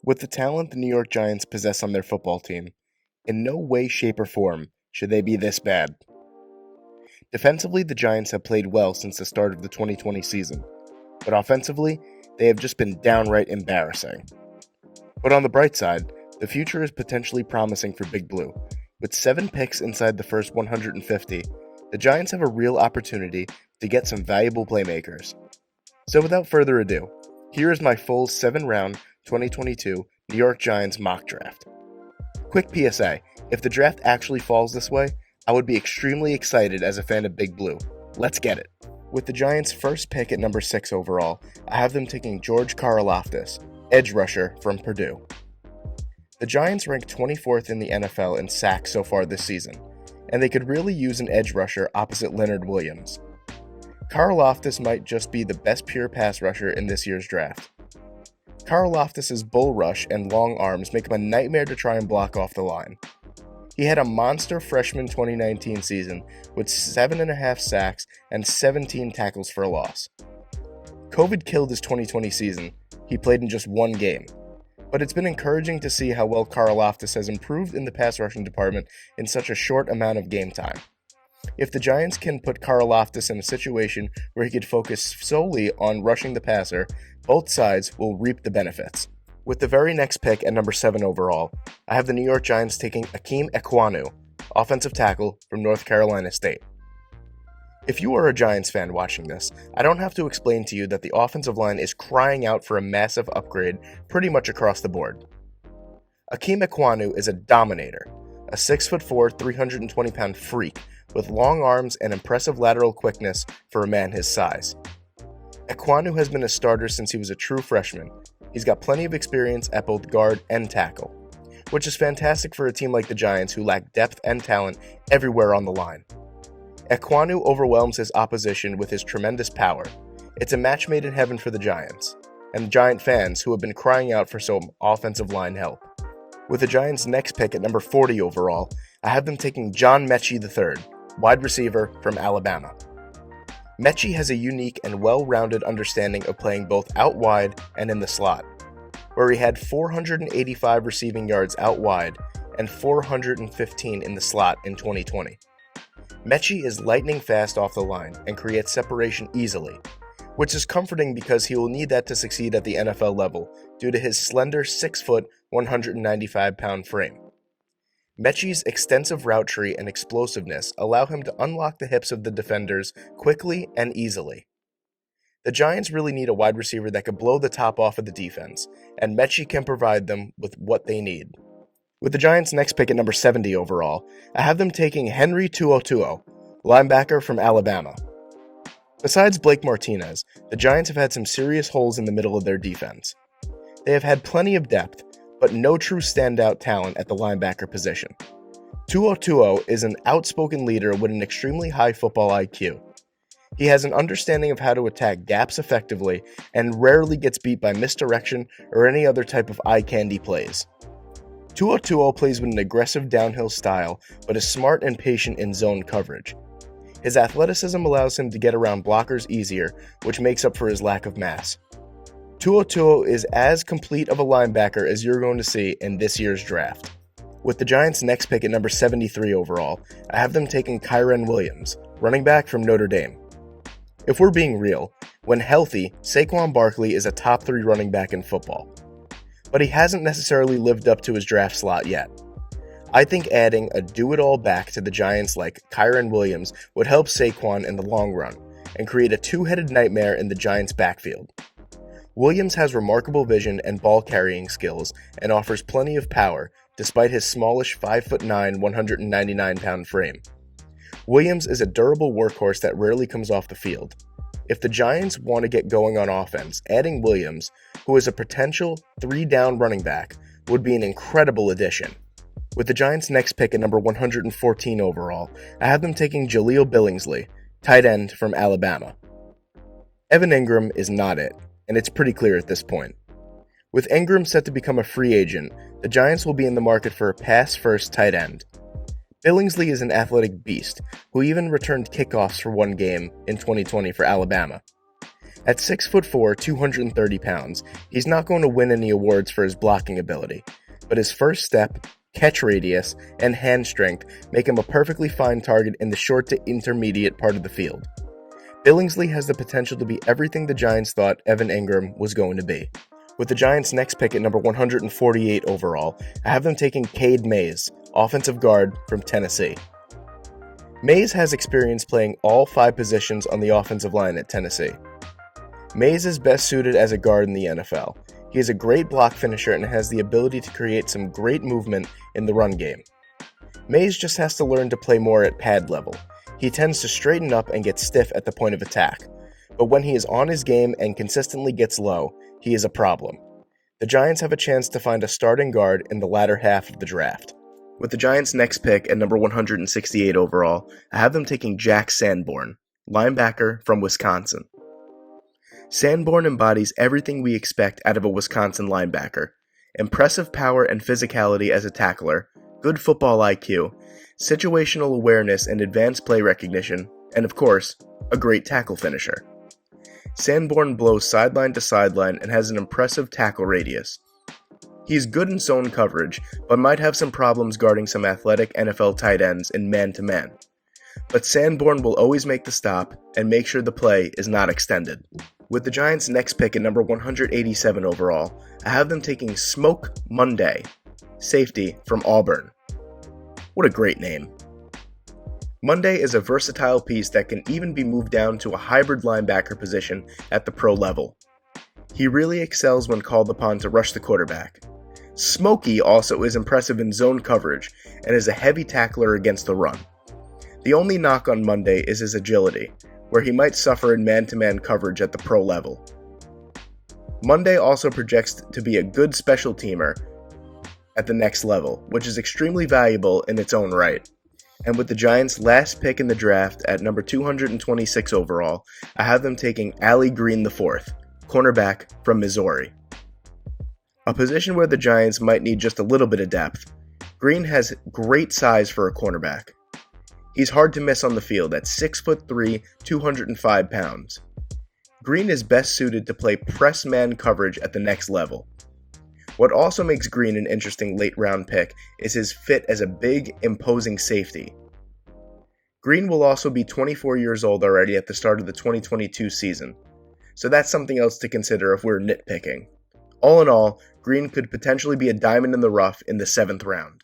With the talent the New York Giants possess on their football team, in no way, shape, or form should they be this bad. Defensively, the Giants have played well since the start of the 2020 season, but offensively, they have just been downright embarrassing. But on the bright side, the future is potentially promising for Big Blue. With 7 picks inside the first 150, the Giants have a real opportunity to get some valuable playmakers. So without further ado, here is my full 7-round 2022 New York Giants mock draft. Quick PSA, if the draft actually falls this way, I would be extremely excited as a fan of Big Blue. Let's get it. With the Giants' first pick at number 6 overall, I have them taking Karl Loftus, edge rusher from Purdue. The Giants rank 24th in the NFL in sacks so far this season, and they could really use an edge rusher opposite Leonard Williams. Karl Loftus might just be the best pure pass rusher in this year's draft. Karl Loftus' bull rush and long arms make him a nightmare to try and block off the line. He had a monster freshman 2019 season with 7.5 sacks and 17 tackles for a loss. COVID killed his 2020 season. He played in just 1 game. But it's been encouraging to see how well Karl Loftus has improved in the pass rushing department in such a short amount of game time. If the Giants can put Karl Loftus in a situation where he could focus solely on rushing the passer, both sides will reap the benefits. With the very next pick at number 7 overall, I have the New York Giants taking Akim Ekwanu, offensive tackle from North Carolina State. If you are a Giants fan watching this, I don't have to explain to you that the offensive line is crying out for a massive upgrade pretty much across the board. Akim Ekwanu is a dominator, a 6'4", 320-pound freak with long arms and impressive lateral quickness for a man his size. Ekwanu has been a starter since he was a true freshman. He's got plenty of experience at both guard and tackle, which is fantastic for a team like the Giants who lack depth and talent everywhere on the line. Ekwanu overwhelms his opposition with his tremendous power. It's a match made in heaven for the Giants, and Giant fans who have been crying out for some offensive line help. With the Giants' next pick at number 40 overall, I have them taking John Metchie III, wide receiver from Alabama. Metchie has a unique and well-rounded understanding of playing both out wide and in the slot, where he had 485 receiving yards out wide and 415 in the slot in 2020. Metchie is lightning fast off the line and creates separation easily, which is comforting because he will need that to succeed at the NFL level due to his slender 6', 195-pound frame. Metchie's extensive route tree and explosiveness allow him to unlock the hips of the defenders quickly and easily. The Giants really need a wide receiver that could blow the top off of the defense, and Metchie can provide them with what they need. With the Giants' next pick at number 70 overall, I have them taking Henry To'oTo'o, linebacker from Alabama. Besides Blake Martinez, the Giants have had some serious holes in the middle of their defense. They have had plenty of depth, but no true standout talent at the linebacker position. To'oTo'o is an outspoken leader with an extremely high football IQ. He has an understanding of how to attack gaps effectively and rarely gets beat by misdirection or any other type of eye candy plays. To'oTo'o plays with an aggressive downhill style, but is smart and patient in zone coverage. His athleticism allows him to get around blockers easier, which makes up for his lack of mass. To'oTo'o is as complete of a linebacker as you're going to see in this year's draft. With the Giants' next pick at number 73 overall, I have them taking Kyren Williams, running back from Notre Dame. If we're being real, when healthy, Saquon Barkley is a top 3 running back in football. But he hasn't necessarily lived up to his draft slot yet. I think adding a do-it-all back to the Giants like Kyren Williams would help Saquon in the long run and create a two-headed nightmare in the Giants' backfield. Williams has remarkable vision and ball-carrying skills and offers plenty of power despite his smallish 5'9", 199-pound frame. Williams is a durable workhorse that rarely comes off the field. If the Giants want to get going on offense, adding Williams, who is a potential 3-down running back, would be an incredible addition. With the Giants' next pick at number 114 overall, I have them taking Jaleel Billingsley, tight end from Alabama. Evan Engram is not it, and it's pretty clear at this point. With Engram set to become a free agent, the Giants will be in the market for a pass-first tight end. Billingsley is an athletic beast, who even returned kickoffs for 1 game in 2020 for Alabama. At 6'4", 230 pounds, he's not going to win any awards for his blocking ability, but his first step, catch radius, and hand strength make him a perfectly fine target in the short to intermediate part of the field. Billingsley has the potential to be everything the Giants thought Evan Ingram was going to be. With the Giants' next pick at number 148 overall, I have them taking Cade Mays, offensive guard from Tennessee. Mays has experience playing all 5 positions on the offensive line at Tennessee. Mays is best suited as a guard in the NFL. He is a great block finisher and has the ability to create some great movement in the run game. Mays just has to learn to play more at pad level. He tends to straighten up and get stiff at the point of attack, but when he is on his game and consistently gets low, he is a problem. The Giants have a chance to find a starting guard in the latter half of the draft. With the Giants' next pick at number 168 overall, I have them taking Jack Sanborn, linebacker from Wisconsin. Sanborn embodies everything we expect out of a Wisconsin linebacker: impressive power and physicality as a tackler, good football IQ, situational awareness and advanced play recognition, and of course, a great tackle finisher. Sanborn blows sideline to sideline and has an impressive tackle radius. He's good in zone coverage, but might have some problems guarding some athletic NFL tight ends in man-to-man. But Sanborn will always make the stop and make sure the play is not extended. With the Giants' next pick at number 187 overall, I have them taking Smoke Monday, safety from Auburn. What a great name. Monday is a versatile piece that can even be moved down to a hybrid linebacker position at the pro level. He really excels when called upon to rush the quarterback. Smokey also is impressive in zone coverage and is a heavy tackler against the run. The only knock on Monday is his agility, where he might suffer in man-to-man coverage at the pro level. Monday also projects to be a good special teamer at the next level, which is extremely valuable in its own right. And with the Giants' last pick in the draft at number 226 overall, I have them taking Allie Green IV, cornerback from Missouri. A position where the Giants might need just a little bit of depth. Green has great size for a cornerback. He's hard to miss on the field at 6'3", 205 pounds. Green is best suited to play press man coverage at the next level. What also makes Green an interesting late-round pick is his fit as a big, imposing safety. Green will also be 24 years old already at the start of the 2022 season, so that's something else to consider if we're nitpicking. All in all, Green could potentially be a diamond in the rough in the 7th round.